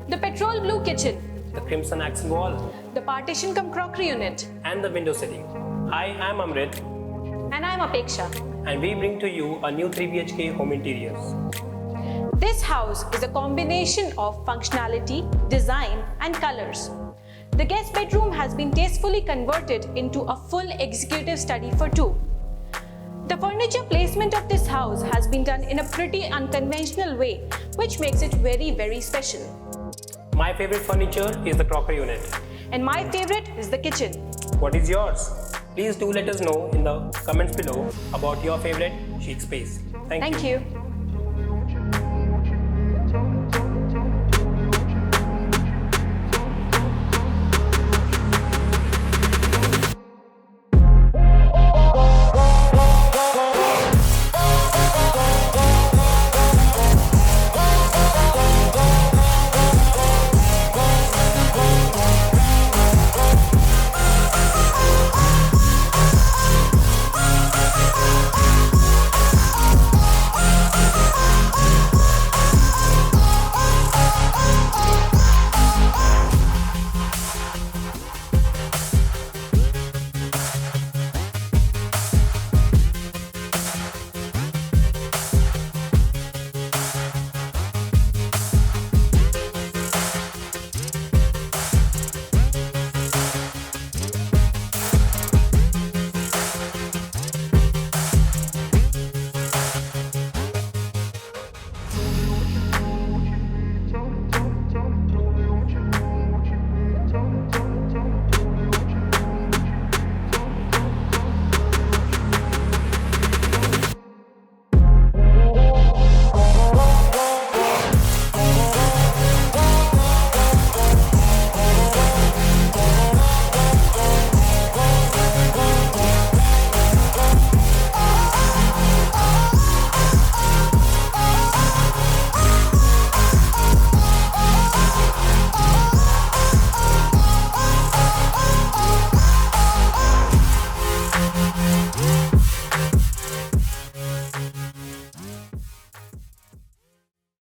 The petrol blue kitchen, the crimson accent wall, the partition cum crockery unit. and the window sitting. Hi, I'm Amrit, And I'm Apeksha. and we bring to you a new 3 BHK home interiors. This house is a combination of functionality, design, and colors. The guest bedroom has been tastefully converted into a full executive study for two. The furniture placement of this house has been done in a pretty unconventional way, which makes it very, very special. My favorite furniture is the crockery unit. And my favorite is the kitchen. What is yours? Please do let us know in the comments below about your favorite chic space. Thank you. Thank you.